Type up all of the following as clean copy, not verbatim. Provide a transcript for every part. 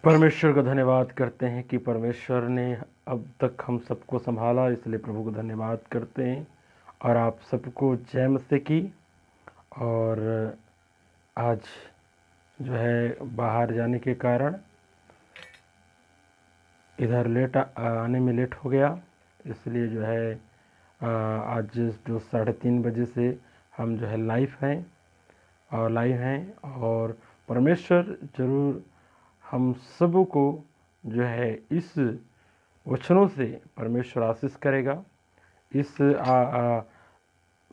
परमेश्वर का धन्यवाद करते हैं कि परमेश्वर ने अब तक हम सबको संभाला, इसलिए प्रभु को धन्यवाद करते हैं। और आप सबको जय मसीह की। और आज जो है बाहर जाने के कारण इधर आने में लेट हो गया, इसलिए जो है आज जो 3:30 बजे से हम जो है लाइव हैं और परमेश्वर ज़रूर हम सब को जो है इस वचनों से परमेश्वर आशीष करेगा। इस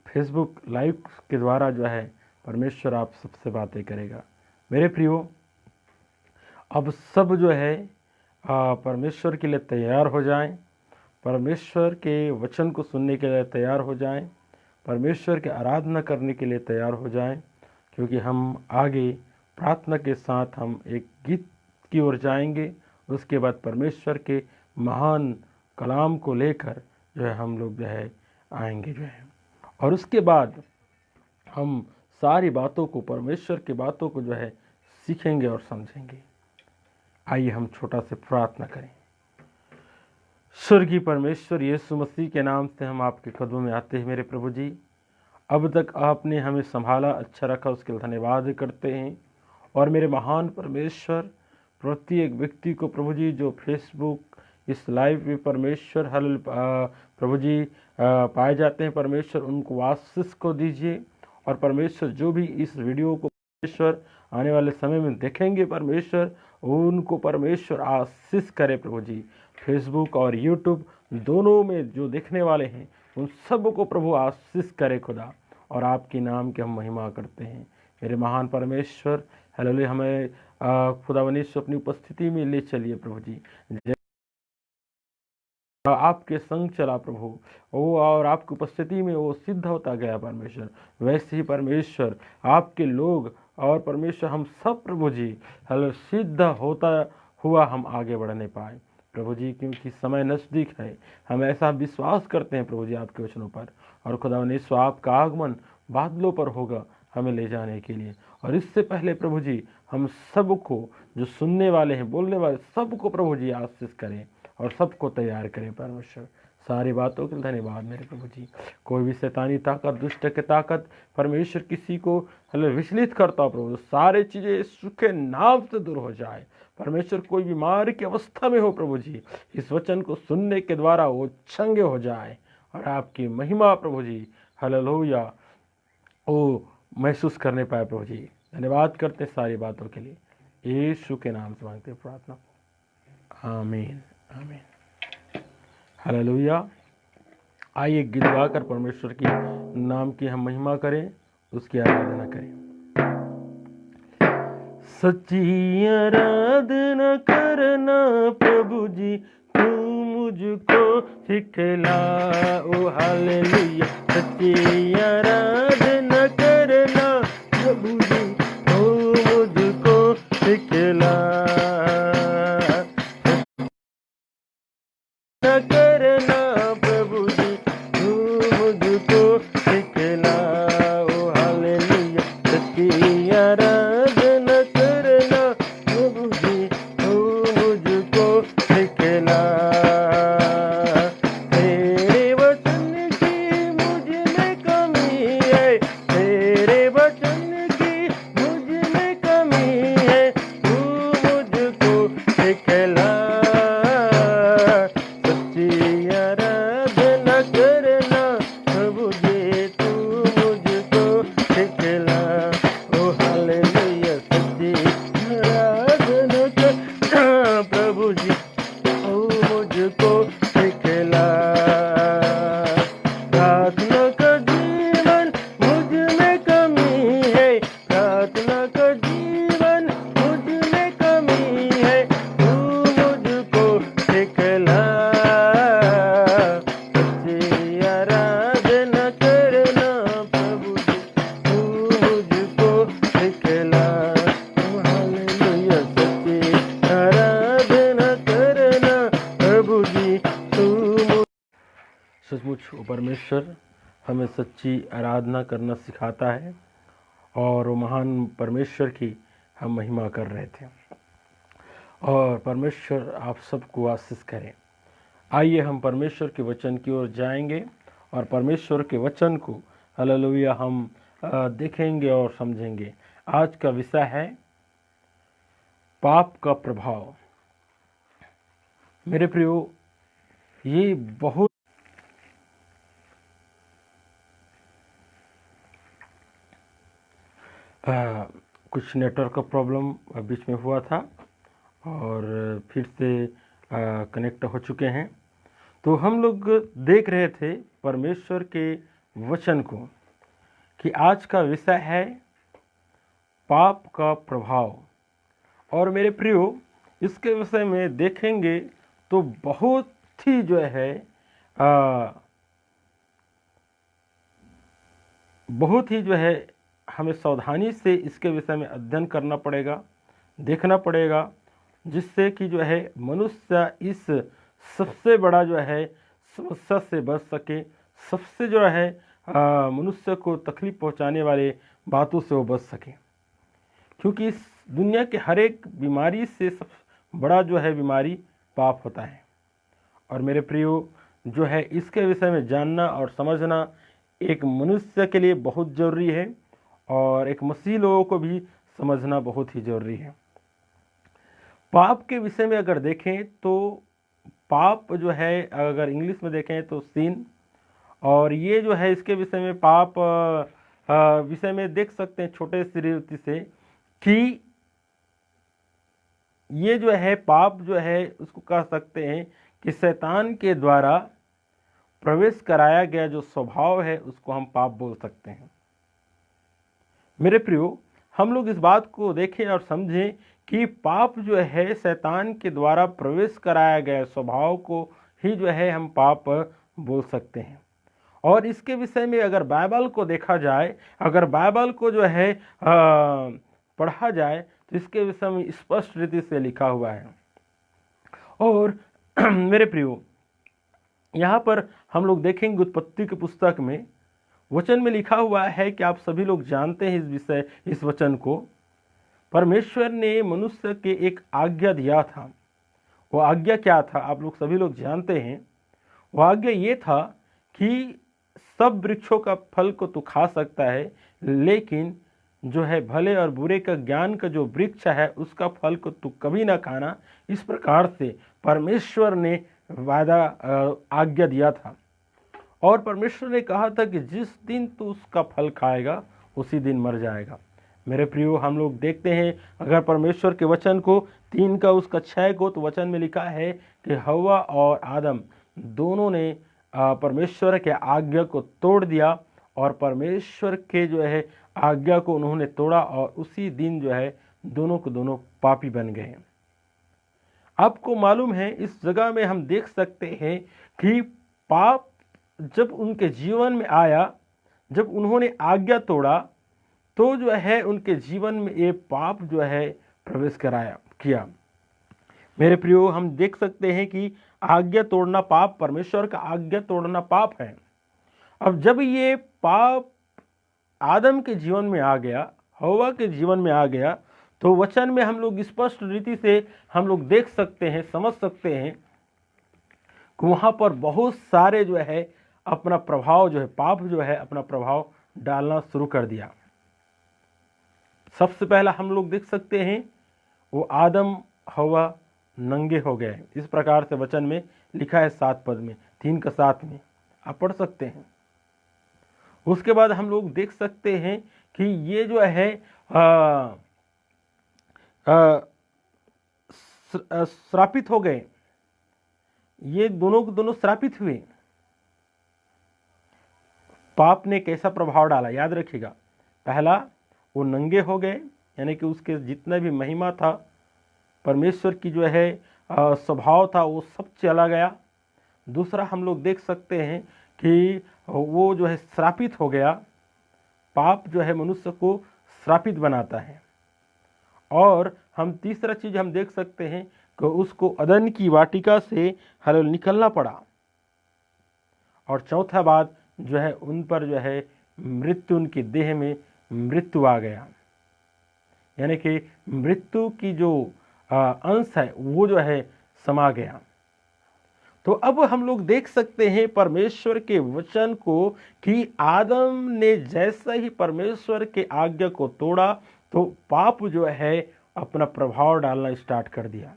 फेसबुक लाइव के द्वारा जो है परमेश्वर आप सबसे बातें करेगा। मेरे प्रियो, अब सब जो है परमेश्वर के लिए तैयार हो जाएं, परमेश्वर के वचन को सुनने के लिए तैयार हो जाएं, परमेश्वर की आराधना करने के लिए तैयार हो जाएं, क्योंकि हम आगे प्रार्थना के साथ हम एक गीत की ओर जाएंगे। उसके बाद परमेश्वर के महान कलाम को लेकर जो है हम लोग जो है आएंगे जो है, और उसके बाद हम सारी बातों को, परमेश्वर की बातों को जो है सीखेंगे और समझेंगे। आइए हम छोटा से प्रार्थना करें। स्वर्गीय परमेश्वर, यीशु मसीह के नाम से हम आपके कदमों में आते हैं। मेरे प्रभु जी, अब तक आपने हमें संभाला, अच्छा रखा, उसके लिए धन्यवाद करते हैं। और मेरे महान परमेश्वर, प्रत्येक व्यक्ति को प्रभु जी जो फेसबुक इस लाइव में परमेश्वर प्रभु जी पाए जाते हैं, परमेश्वर उनको आशीष को दीजिए। और परमेश्वर जो भी इस वीडियो को परमेश्वर आने वाले समय में देखेंगे, परमेश्वर उनको परमेश्वर आशीष करे। प्रभु जी फेसबुक और यूट्यूब दोनों में जो देखने वाले हैं उन सब को प्रभु आशीष करे खुदा, और आपके नाम की हम महिमा करते हैं। मेरे महान परमेश्वर, हालेलुया, हमें खुदावंद अपनी उपस्थिति में ले चलिए प्रभु जी। आपके संग चला प्रभु वो, और आपकी उपस्थिति में वो सिद्ध होता गया परमेश्वर। वैसे ही परमेश्वर आपके लोग और परमेश्वर हम सब प्रभु जी सिद्ध होता हुआ हम आगे बढ़ने पाए प्रभु जी, क्योंकि समय नज़दीक है। हम ऐसा विश्वास करते हैं प्रभु जी आपके वचनों पर। और खुदावंद आपका आगमन बादलों पर होगा हमें ले जाने के लिए। और इससे पहले प्रभु जी हम सबको, जो सुनने वाले हैं, बोलने वाले, सबको प्रभु जी आशीष करें और सबको तैयार करें परमेश्वर। सारी बातों के लिए धन्यवाद मेरे प्रभु जी। कोई भी शैतानी ताकत, दुष्ट की ताकत परमेश्वर किसी को विचलित करता हो प्रभु, सारी चीज़ें यीशु के नाम से दूर हो जाए परमेश्वर। कोई बीमार की अवस्था में हो प्रभु जी, इस वचन को सुनने के द्वारा वो चंगे हो जाए और आपकी महिमा प्रभु जी हालेलुया वो महसूस करने पाए प्रभु जी। धन्यवाद करते सारी बातों के लिए, यीशु के नाम से मांगते प्रार्थना, आमीन आमीन हालेलुया। आइए गीत गाकर परमेश्वर की नाम की हम महिमा करें, उसकी आराधना करें। सच्ची आराधना करना प्रभु जी, तू मुझको सिखला, ओ हालेलुया। सच्ची आराधना करना प्रभु जी, तू मुझको सिखला, करना प्रभु जी, तू मुझको सिखला, ओ हालेलुया। सच्ची आराधना करना प्रभु जी, तू मुझको सिखला। तेरे वचन की मुझ में कमी है, तेरे वचन की मुझ में कमी है, तू मुझको सिखला। सचमुच वो परमेश्वर हमें सच्ची आराधना करना सिखाता है, और वो महान परमेश्वर की हम महिमा कर रहे थे। और परमेश्वर आप सबको आशीष करें। आइए हम परमेश्वर के वचन की ओर जाएंगे और परमेश्वर के वचन को हालेलुया हम देखेंगे और समझेंगे। आज का विषय है पाप का प्रभाव। मेरे प्रियो, ये बहुत कुछ नेटवर्क का प्रॉब्लम बीच में हुआ था और फिर से कनेक्ट हो चुके हैं। तो हम लोग देख रहे थे परमेश्वर के वचन को कि आज का विषय है पाप का प्रभाव। और मेरे प्रियो, इसके विषय में देखेंगे तो बहुत ही जो है हमें सावधानी से इसके विषय में अध्ययन करना पड़ेगा, देखना पड़ेगा, जिससे कि जो है मनुष्य इस सबसे बड़ा जो है समस्या से बच सके, सबसे जो है मनुष्य को तकलीफ पहुंचाने वाले बातों से वो बच सके। क्योंकि इस दुनिया के हर एक बीमारी से सबसे बड़ा जो है बीमारी पाप होता है। और मेरे प्रियो, जो है इसके विषय में जानना और समझना एक मनुष्य के लिए बहुत ज़रूरी है और एक मसीह लोगों को भी समझना बहुत ही ज़रूरी है। पाप के विषय में अगर देखें तो पाप जो है, अगर इंग्लिश में देखें तो सिन, और ये जो है इसके विषय में पाप विषय में देख सकते हैं छोटे से रीति से कि ये जो है पाप जो है उसको कह सकते हैं कि शैतान के द्वारा प्रवेश कराया गया जो स्वभाव है उसको हम पाप बोल सकते हैं। मेरे प्रियो, हम लोग इस बात को देखें और समझें कि पाप जो है शैतान के द्वारा प्रवेश कराया गया स्वभाव को ही जो है हम पाप बोल सकते हैं। और इसके विषय में अगर बाइबल को देखा जाए, अगर बाइबल को जो है पढ़ा जाए तो इसके विषय में स्पष्ट रीति से लिखा हुआ है। और मेरे प्रियो, यहाँ पर हम लोग देखेंगे उत्पत्ति की पुस्तक में वचन में लिखा हुआ है कि आप सभी लोग जानते हैं इस वचन को। परमेश्वर ने मनुष्य के एक आज्ञा दिया था। वो आज्ञा क्या था आप लोग सभी लोग जानते हैं। वो आज्ञा ये था कि सब वृक्षों का फल को तू खा सकता है, लेकिन जो है भले और बुरे का ज्ञान का जो वृक्ष है उसका फल को तू कभी ना खाना। इस प्रकार से परमेश्वर ने आज्ञा दिया था। और परमेश्वर ने कहा था कि जिस दिन तू उसका फल खाएगा उसी दिन मर जाएगा। मेरे प्रियो, हम लोग देखते हैं अगर परमेश्वर के वचन को 3:6 को, तो वचन में लिखा है कि हव्वा और आदम दोनों ने परमेश्वर के आज्ञा को तोड़ दिया और परमेश्वर के जो है आज्ञा को उन्होंने तोड़ा और उसी दिन जो है दोनों को दोनों पापी बन गए। आपको मालूम है इस जगह में हम देख सकते हैं कि पाप जब उनके जीवन में आया, जब उन्होंने आज्ञा तोड़ा, तो जो है उनके जीवन में ये पाप जो है प्रवेश किया। मेरे प्रियो, हम देख सकते हैं कि आज्ञा तोड़ना पाप, परमेश्वर का आज्ञा तोड़ना पाप है। अब जब ये पाप आदम के जीवन में आ गया, हव्वा के जीवन में आ गया, तो वचन में हम लोग स्पष्ट रीति से हम लोग देख सकते हैं, समझ सकते हैं कि वहाँ पर बहुत सारे जो है अपना प्रभाव जो है, पाप जो है अपना प्रभाव डालना शुरू कर दिया। सबसे पहला हम लोग देख सकते हैं वो आदम हव्वा नंगे हो गए। इस प्रकार से वचन में लिखा है 7 पद में, 3:7 में आप पढ़ सकते हैं। उसके बाद हम लोग देख सकते हैं कि ये जो है श्रापित हो गए। ये दोनों के दोनों श्रापित हुए। पाप ने कैसा प्रभाव डाला याद रखिएगा। पहला, वो नंगे हो गए, यानी कि उसके जितना भी महिमा था, परमेश्वर की जो है स्वभाव था, वो सब चला गया। दूसरा, हम लोग देख सकते हैं कि वो जो है श्रापित हो गया। पाप जो है मनुष्य को श्रापित बनाता है। और हम तीसरा चीज हम देख सकते हैं कि उसको अदन की वाटिका से निकलना पड़ा। और चौथा बात जो है उन पर जो है मृत्यु, उनकी देह में मृत्यु आ गया, यानी कि मृत्यु की जो अंश है वो जो है समा गया। तो अब हम लोग देख सकते हैं परमेश्वर के वचन को कि आदम ने जैसा ही परमेश्वर के आज्ञा को तोड़ा तो पाप जो है अपना प्रभाव डालना स्टार्ट कर दिया,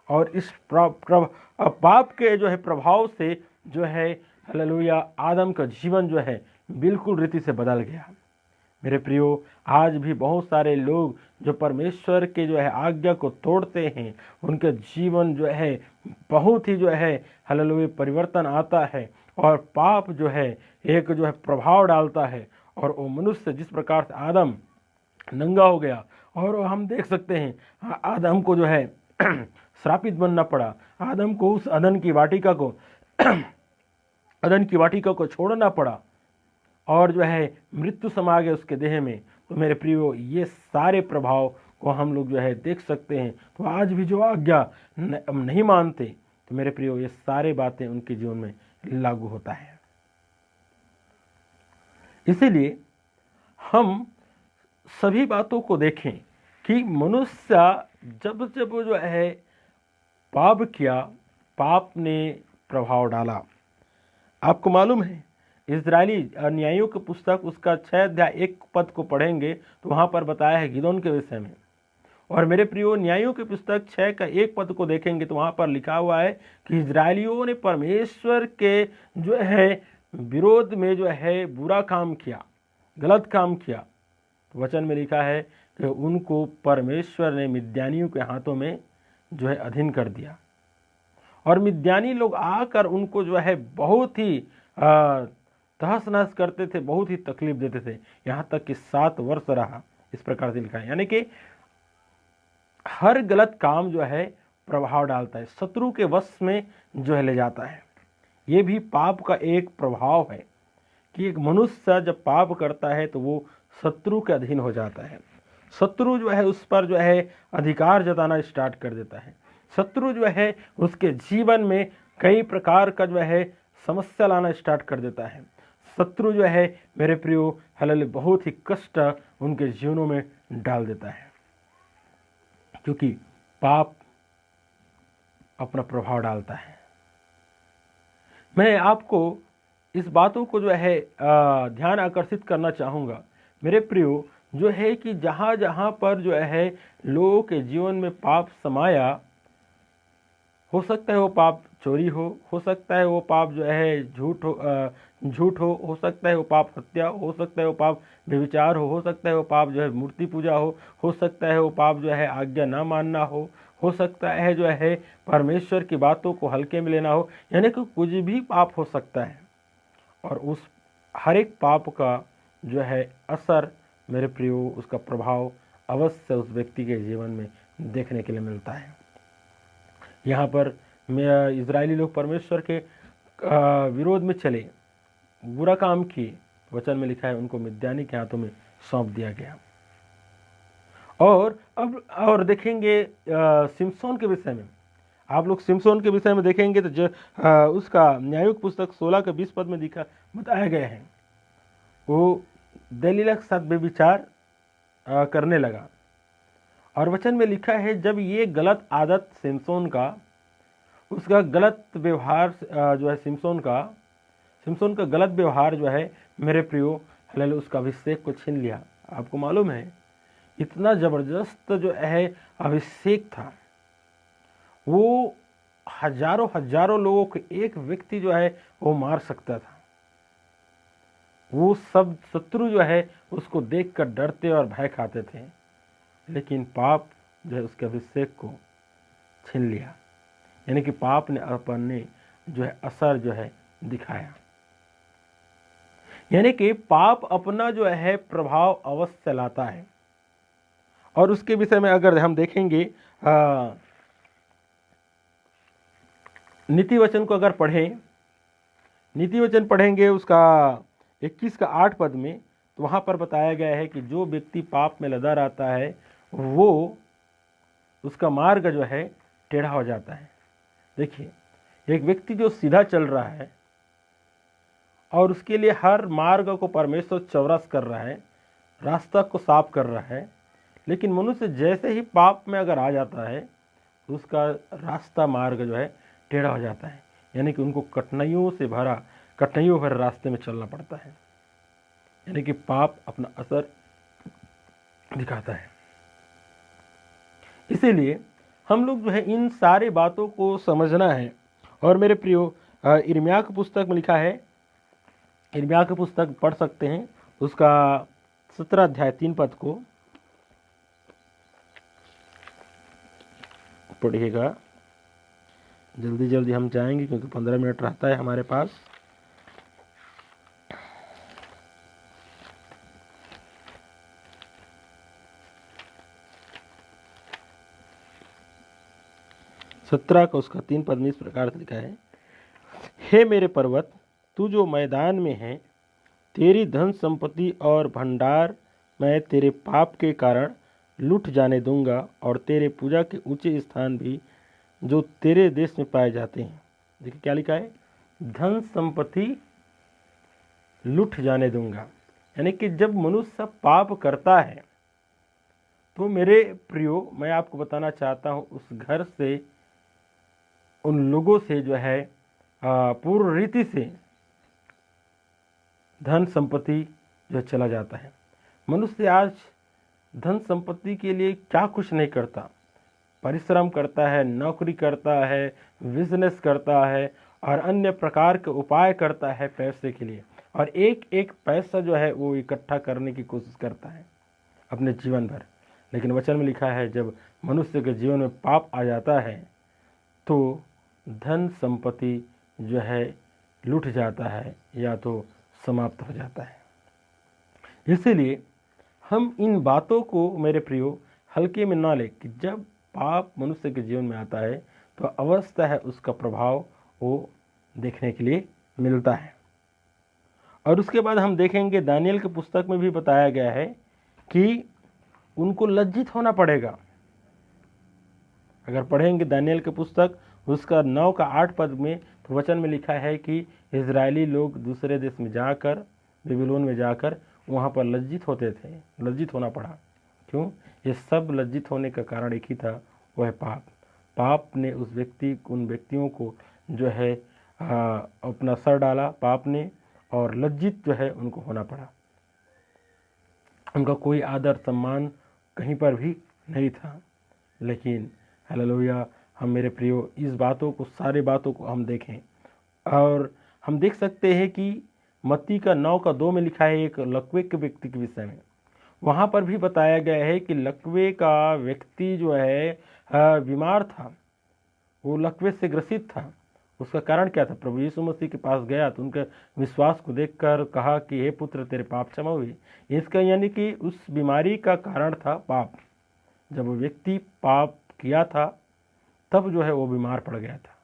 और इस पाप के जो है प्रभाव से जो है हालेलुया आदम का जीवन जो है बिल्कुल रीति से बदल गया। मेरे प्रियो, आज भी बहुत सारे लोग जो परमेश्वर के जो है आज्ञा को तोड़ते हैं, उनके जीवन जो है बहुत ही जो है हालेलुया परिवर्तन आता है, और पाप जो है एक जो है प्रभाव डालता है, और वो मनुष्य जिस प्रकार से आदम नंगा हो गया, और हम देख सकते हैं आदम को जो है श्रापित बनना पड़ा, आदम को उस अदन की वाटिका को अदन की वाटिका को छोड़ना पड़ा, और जो है मृत्यु समा गया उसके देह में। तो मेरे प्रियो, ये सारे प्रभाव को हम लोग जो है देख सकते हैं। तो आज भी जो आज्ञा नहीं मानते, तो मेरे प्रियो ये सारे बातें उनके जीवन में लागू होता है। इसीलिए हम सभी बातों को देखें कि मनुष्य जब जब जो है पाप किया, पाप ने प्रभाव डाला। आपको मालूम है इजरायली न्यायों की पुस्तक उसका 6 अध्याय 1 पद को पढ़ेंगे तो वहाँ पर बताया है गिदोन के विषय में। और मेरे प्रियो, न्यायों की पुस्तक 6 का 1 पद को देखेंगे तो वहाँ पर लिखा हुआ है कि इजरायलियों ने परमेश्वर के जो है विरोध में जो है बुरा काम किया, गलत काम किया। तो वचन में लिखा है कि उनको परमेश्वर ने मिद्यानियों के हाथों में जो है अधीन कर दिया, और मिद्यानी लोग आकर उनको जो है बहुत ही तहस नहस करते थे, बहुत ही तकलीफ देते थे, यहाँ तक कि 7 वर्ष रहा। इस प्रकार से लिखा है, यानी कि हर गलत काम जो है प्रभाव डालता है, शत्रु के वश में जो है ले जाता है। ये भी पाप का एक प्रभाव है कि एक मनुष्य जब पाप करता है तो वो शत्रु के अधीन हो जाता है। शत्रु जो है उस पर जो है अधिकार जताना स्टार्ट कर देता है। शत्रु जो है उसके जीवन में कई प्रकार का जो है समस्या लाना स्टार्ट कर देता है। शत्रु जो है मेरे प्रियो हालेलुया बहुत ही कष्ट उनके जीवनों में डाल देता है, क्योंकि पाप अपना प्रभाव डालता है। मैं आपको इस बातों को जो है ध्यान आकर्षित करना चाहूँगा मेरे प्रियो, जो है कि जहाँ जहाँ पर जो है लोगों के जीवन में पाप समाया, हो सकता है वो पाप चोरी हो सकता है वो पाप जो है झूठ हो सकता है वो पाप हत्या हो सकता है वो पाप व्यभिचार हो सकता है वो पाप जो है मूर्ति पूजा हो सकता है वो पाप जो है आज्ञा ना मानना हो सकता है जो है परमेश्वर की बातों को हल्के में लेना हो, यानी कि कुछ भी पाप हो सकता है। और उस हर एक पाप का जो है असर मेरे प्रियो, उसका प्रभाव अवश्य उस व्यक्ति के जीवन में देखने के लिए मिलता है। यहाँ पर इजरायली लोग परमेश्वर के विरोध में चले, बुरा काम किए, वचन में लिखा है उनको मिद्यानी के हाथों में सौंप दिया गया। और देखेंगे सिमसोन के विषय में, आप लोग सिमसोन के विषय में देखेंगे तो उसका न्यायों की पुस्तक 16 के 20 पद में बताया गया है। वो दलीला के साथ व्यभिचार करने लगा, और वचन में लिखा है जब ये गलत आदत सिमसोन का, उसका गलत व्यवहार जो है सिमसोन का गलत व्यवहार जो है मेरे प्रियो हालेलुया उसका अभिषेक को छीन लिया। आपको मालूम है इतना जबरदस्त जो है अभिषेक था, वो हजारों लोगों को एक व्यक्ति जो है वो मार सकता था। वो सब शत्रु जो है उसको देखकर डरते और भय खाते थे, लेकिन पाप जो है उसके अभिषेक को छीन लिया, यानी कि पाप ने अपने जो है असर जो है दिखाया। यानी कि पाप अपना जो है प्रभाव अवश्य लाता है। और उसके विषय में अगर हम देखेंगे नीति वचन को अगर पढ़ें, नीति वचन पढ़ेंगे उसका 21 का 8 पद में, तो वहाँ पर बताया गया है कि जो व्यक्ति पाप में लदा रहता है वो उसका मार्ग जो है टेढ़ा हो जाता है। देखिए, एक व्यक्ति जो सीधा चल रहा है और उसके लिए हर मार्ग को परमेश्वर चौरस कर रहा है, रास्ता को साफ कर रहा है, लेकिन मनुष्य जैसे ही पाप में अगर आ जाता है तो उसका रास्ता मार्ग जो है टेढ़ा हो जाता है, यानी कि उनको कठिनाइयों भरे रास्ते में चलना पड़ता है, यानी कि पाप अपना असर दिखाता है। इसीलिए हम लोग जो है इन सारे बातों को समझना है। और मेरे प्रियो, यिर्मयाह की पुस्तक में लिखा है, यिर्मयाह की पुस्तक पढ़ सकते हैं, उसका 17 अध्याय 3 पद को पढ़िएगा। जल्दी जल्दी हम जाएंगे क्योंकि 15 मिनट रहता है हमारे पास। सत्रह का उसका 3 पद में इस प्रकार से लिखा है, हे मेरे पर्वत, तू जो मैदान में है, तेरी धन संपत्ति और भंडार मैं तेरे पाप के कारण लूट जाने दूंगा, और तेरे पूजा के ऊंचे स्थान भी जो तेरे देश में पाए जाते हैं। देखिए क्या लिखा है, धन संपत्ति लूट जाने दूंगा। यानी कि जब मनुष्य पाप करता है तो मेरे प्रियो, मैं आपको बताना चाहता हूं, उस घर से, उन लोगों से जो है पूर्ण रीति से धन संपत्ति जो चला जाता है। मनुष्य आज धन संपत्ति के लिए क्या कुछ नहीं करता, परिश्रम करता है, नौकरी करता है, बिजनेस करता है और अन्य प्रकार के उपाय करता है पैसे के लिए, और एक एक पैसा जो है वो इकट्ठा करने की कोशिश करता है अपने जीवन भर। लेकिन वचन में लिखा है, जब मनुष्य के जीवन में पाप आ जाता है तो धन संपत्ति जो है लूट जाता है या तो समाप्त हो जाता है। इसीलिए हम इन बातों को मेरे प्रियो हल्के में ना ले कि जब पाप मनुष्य के जीवन में आता है तो अवस्था है उसका प्रभाव वो देखने के लिए मिलता है। और उसके बाद हम देखेंगे दानियल की पुस्तक में भी बताया गया है कि उनको लज्जित होना पड़ेगा। अगर पढ़ेंगे दानियल की पुस्तक उसका 9 का 8 पद में, तो वचन में लिखा है कि इजरायली लोग दूसरे देश में जाकर, बेबीलोन में जाकर वहाँ पर लज्जित होते थे, लज्जित होना पड़ा। क्यों? ये सब लज्जित होने का कारण एक ही था, वह है पाप। पाप ने उन व्यक्तियों को जो है अपना सर डाला पाप ने, और लज्जित जो है उनको होना पड़ा। उनका कोई आदर सम्मान कहीं पर भी नहीं था। लेकिन हालेलुया, हम मेरे प्रियो इस बातों को, सारे बातों को हम देखें, और हम देख सकते हैं कि मत्ती का 9 का 2 में लिखा है एक लकवे के व्यक्ति के विषय में। वहाँ पर भी बताया गया है कि लकवे का व्यक्ति जो है बीमार था, वो लकवे से ग्रसित था। उसका कारण क्या था? प्रभु यीशु मसीह के पास गया तो उनके विश्वास को देखकर कहा कि हे पुत्र, तेरे पाप क्षमा हुए। इसका यानी कि उस बीमारी का कारण था पाप। जब वो व्यक्ति पाप किया था तब जो है वो बीमार पड़ गया था।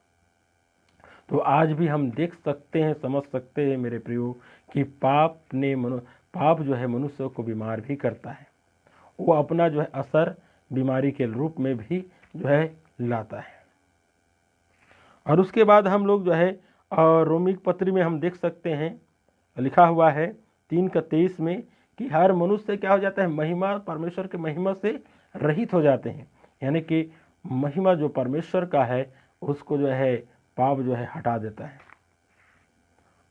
तो आज भी हम देख सकते हैं, समझ सकते हैं मेरे प्रियो कि पाप जो है मनुष्य को बीमार भी करता है। वो अपना जो है असर बीमारी के रूप में भी जो है लाता है। और उसके बाद हम लोग जो है रोमी पत्री में हम देख सकते हैं, लिखा हुआ है 3 का 23 में कि हर मनुष्य क्या हो जाता है, महिमा, परमेश्वर के महिमा से रहित हो जाते हैं। यानी कि महिमा जो परमेश्वर का है उसको जो है पाप जो है हटा देता है।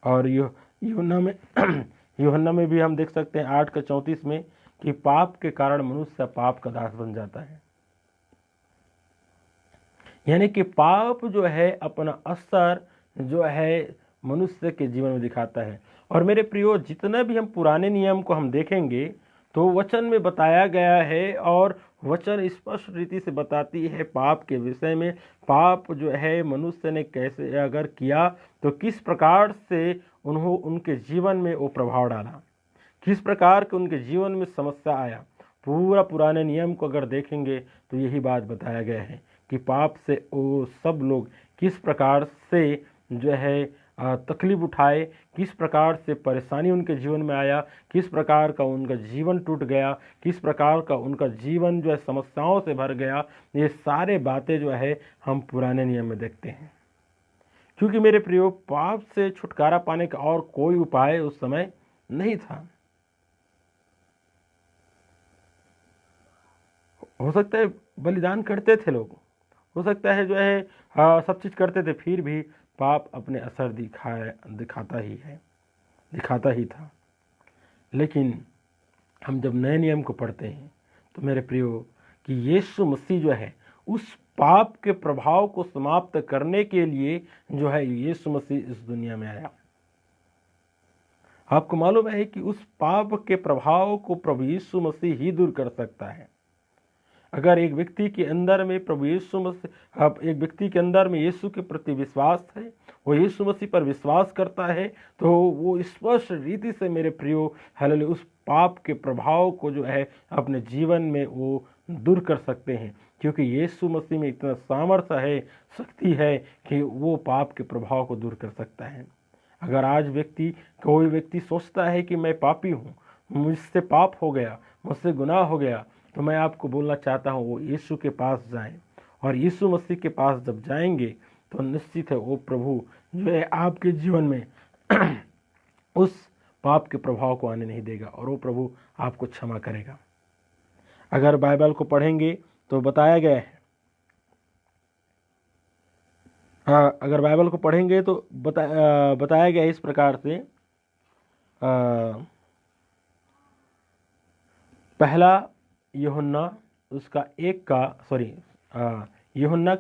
और यूहन्ना में भी हम देख सकते हैं 8 का 34 में कि पाप के कारण मनुष्य पाप का दास बन जाता है। यानी कि पाप जो है अपना असर जो है मनुष्य के जीवन में दिखाता है। और मेरे प्रियो, जितना भी हम पुराने नियम को हम देखेंगे तो वचन में बताया गया है, और वचन स्पष्ट रीति से बताती है पाप के विषय में। पाप जो है मनुष्य ने कैसे अगर किया तो किस प्रकार से उनके जीवन में वो प्रभाव डाला, किस प्रकार के उनके जीवन में समस्या आया। पूरा पुराने नियम को अगर देखेंगे तो यही बात बताया गया है कि पाप से वो सब लोग किस प्रकार से जो है तकलीफ उठाए, किस प्रकार से परेशानी उनके जीवन में आया, किस प्रकार का उनका जीवन टूट गया, किस प्रकार का उनका जीवन जो है समस्याओं से भर गया। ये सारे बातें जो है हम पुराने नियम में देखते हैं। क्योंकि मेरे प्रियो, पाप से छुटकारा पाने का और कोई उपाय उस समय नहीं था। हो सकता है बलिदान करते थे लोग, हो सकता है जो है सब चीज़ करते थे, फिर भी पाप अपने असर दिखाता ही था। लेकिन हम जब नए नियम को पढ़ते हैं तो मेरे प्रियो कि यीशु मसीह जो है उस पाप के प्रभाव को समाप्त करने के लिए जो है यीशु मसीह इस दुनिया में आया। आपको मालूम है कि उस पाप के प्रभाव को प्रभु यीशु मसीह ही दूर कर सकता है। अगर एक व्यक्ति के अंदर में प्रभु यीशु मसीह, एक व्यक्ति के अंदर में यीशु के प्रति विश्वास है, वो यीशु मसीह पर विश्वास करता है, तो वो स्पष्ट रीति से मेरे प्रियो हालेलुया उस पाप के प्रभाव को जो है अपने जीवन में वो दूर कर सकते हैं, क्योंकि यीशु मसीह में इतना सामर्थ्य है, शक्ति है कि वो पाप के प्रभाव को दूर कर सकता है। अगर आज कोई व्यक्ति सोचता है कि मैं पापी हूँ, मुझसे पाप हो गया, मुझसे गुनाह हो गया, तो मैं आपको बोलना चाहता हूँ वो यीशु के पास जाएं, और यीशु मसीह के पास जब जाएंगे तो निश्चित है वो प्रभु जो है आपके जीवन में उस पाप के प्रभाव को आने नहीं देगा, और वो प्रभु आपको क्षमा करेगा। अगर बाइबल को पढ़ेंगे तो बताया गया है, अगर बाइबल को पढ़ेंगे तो बताया गया है इस प्रकार से, पहला यूहन्ना यूहन्ना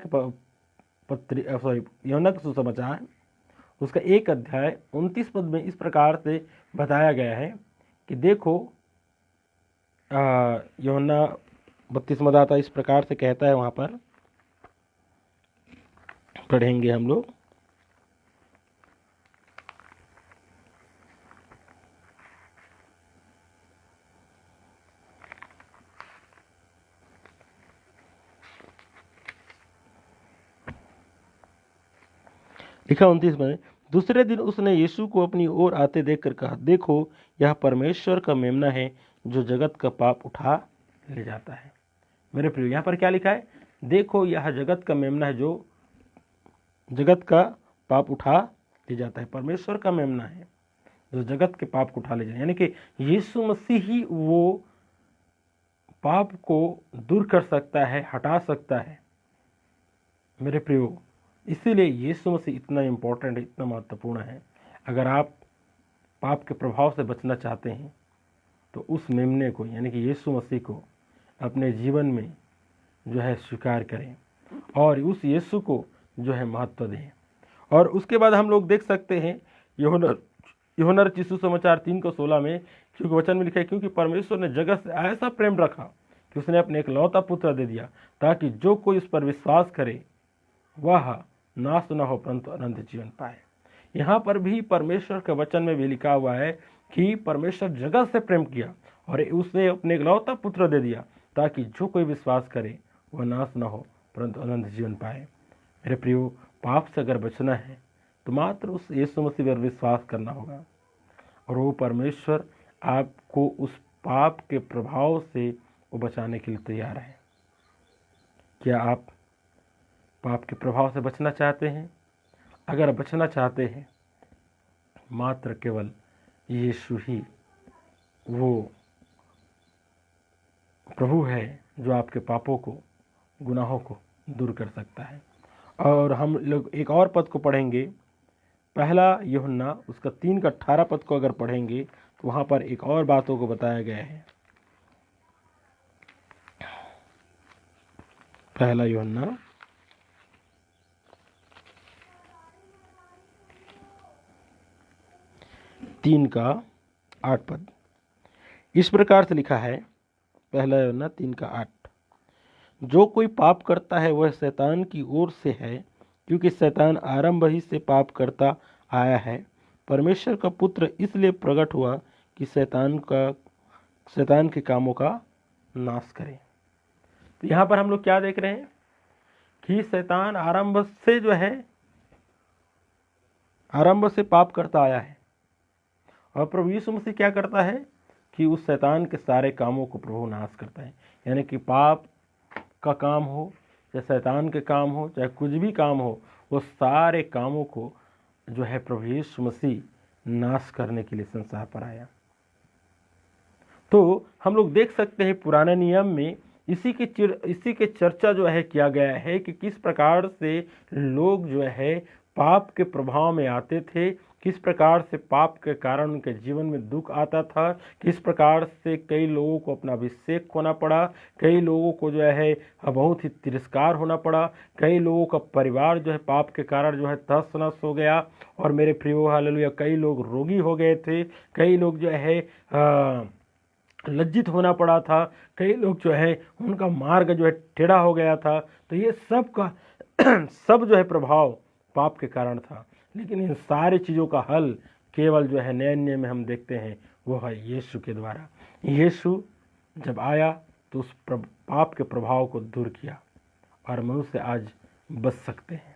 के सुसमाचार उसका 1 अध्याय 29 पद में इस प्रकार से बताया गया है कि देखो, यूहन्ना 32 मदाता इस प्रकार से कहता है, वहाँ पर पढ़ेंगे हम लोग। लिखा 29 में, दूसरे दिन उसने यीशु को अपनी ओर आते देखकर कहा, देखो यह परमेश्वर का मेमना है जो जगत का पाप उठा ले जाता है। मेरे प्रिय, यहाँ पर क्या लिखा है? देखो यह जगत का मेमना है जो जगत का पाप उठा ले जाता है। परमेश्वर का मेमना है जो जगत के पाप को उठा ले जाए, यानी कि यीशु मसीह ही वो पाप को दूर कर सकता है, हटा सकता है। मेरे प्रियो, इसीलिए यीशु मसीह इतना इम्पोर्टेंट है, इतना महत्वपूर्ण है। अगर आप पाप के प्रभाव से बचना चाहते हैं तो उस मेमने को यानी कि यीशु मसीह को अपने जीवन में जो है स्वीकार करें और उस यीशु को जो है महत्व दें। और उसके बाद हम लोग देख सकते हैं यूहन्ना रचित सुसमाचार 3:16 में, क्योंकि वचन में लिखा है, क्योंकि परमेश्वर ने जगत से ऐसा प्रेम रखा कि उसने अपने एकलौता पुत्र दे दिया, ताकि जो कोई उस पर विश्वास करे वह नाश न हो परंतु अनंत जीवन पाए। यहाँ पर भी परमेश्वर के वचन में भी लिखा हुआ है कि परमेश्वर जगत से प्रेम किया और उसने अपने एकलौता पुत्र दे दिया, ताकि जो कोई विश्वास करे वह नाश न हो परंतु अनंत जीवन पाए। मेरे प्रियो, पाप से अगर बचना है तो मात्र उस यीशु मसीह पर विश्वास करना होगा, और वो परमेश्वर आपको उस पाप के प्रभाव से वो बचाने के लिए तैयार है। क्या आप पाप के प्रभाव से बचना चाहते हैं? अगर बचना चाहते हैं, मात्र केवल यीशु ही वो प्रभु है जो आपके पापों को, गुनाहों को दूर कर सकता है। और हम लोग एक और पद को पढ़ेंगे, पहला यूहन्ना उसका 3:18 पद को अगर पढ़ेंगे तो वहाँ पर एक और बातों को बताया गया है। पहला यूहन्ना 3:8 पद इस प्रकार से लिखा है, पहला यूहन्ना 3:8, जो कोई पाप करता है वह शैतान की ओर से है, क्योंकि शैतान आरंभ ही से पाप करता आया है। परमेश्वर का पुत्र इसलिए प्रकट हुआ कि शैतान के कामों का नाश करे। तो यहाँ पर हम लोग क्या देख रहे हैं कि शैतान आरंभ से पाप करता आया है, और प्रभु यीशु मसीह क्या करता है कि उस शैतान के सारे कामों को प्रभु नाश करता है। यानी कि पाप का काम हो, चाहे शैतान के काम हो, चाहे कुछ भी काम हो, वो सारे कामों को जो है प्रभु यीशु मसीह नाश करने के लिए संसार पर आया। तो हम लोग देख सकते हैं पुराने नियम में इसी के चर्चा जो है किया गया है कि किस प्रकार से लोग जो है पाप के प्रभाव में आते थे, किस प्रकार से पाप के कारण उनके जीवन में दुख आता था, किस प्रकार से कई लोगों को अपना अभिषेक खोना पड़ा, कई लोगों को जो है बहुत ही तिरस्कार होना पड़ा, कई लोगों का परिवार जो है पाप के कारण जो है तहस नहस हो गया। और मेरे प्रियो हालेलुया, कई लोग रोगी हो गए थे, कई लोग जो है लज्जित होना पड़ा था, कई लोग जो है उनका मार्ग जो है टेढ़ा हो गया था। तो ये सब का सब जो है प्रभाव पाप के कारण था। लेकिन इन सारी चीज़ों का हल केवल जो है नए नियम में हम देखते हैं वो है यीशु के द्वारा। यीशु जब आया तो उस पाप के प्रभाव को दूर किया और मनुष्य आज बच सकते हैं।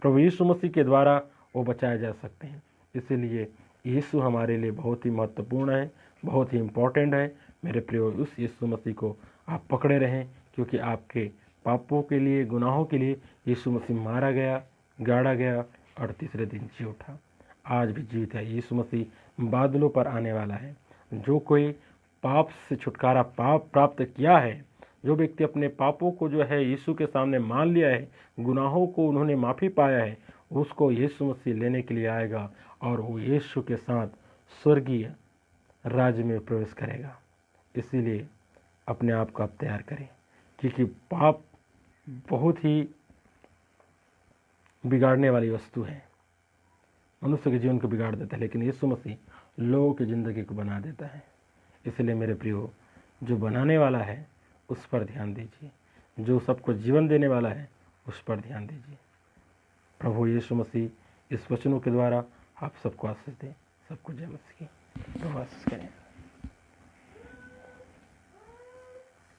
प्रभु यीशु मसीह के द्वारा वो बचाए जा सकते हैं। इसीलिए यीशु हमारे लिए बहुत ही महत्वपूर्ण है, बहुत ही इम्पोर्टेंट है। मेरे प्रिय, उस यीशु मसीह को आप पकड़े रहें, क्योंकि आपके पापों के लिए, गुनाहों के लिए यीशु मसीह मारा गया, गाड़ा गया और तीसरे दिन जी उठा। आज भी जीवित है। यीशु मसीह बादलों पर आने वाला है। जो कोई पाप से छुटकारा प्राप्त किया है, जो व्यक्ति अपने पापों को जो है यीशु के सामने मान लिया है, गुनाहों को उन्होंने माफ़ी पाया है, उसको यीशु मसीह लेने के लिए आएगा और वो यीशु के साथ स्वर्गीय राज्य में प्रवेश करेगा। इसीलिए अपने आप को आप तैयार करें, क्योंकि पाप बहुत ही बिगाड़ने वाली वस्तु है, मनुष्य के जीवन को बिगाड़ देता है। लेकिन यीशु मसीह लोगों की ज़िंदगी को बना देता है। इसलिए मेरे प्रियो, जो बनाने वाला है उस पर ध्यान दीजिए, जो सबको जीवन देने वाला है उस पर ध्यान दीजिए। प्रभु यीशु मसीह इस वचनों के द्वारा आप सबको आशीष दें। सबको जय मसीह की। प्रभु आशीष करें।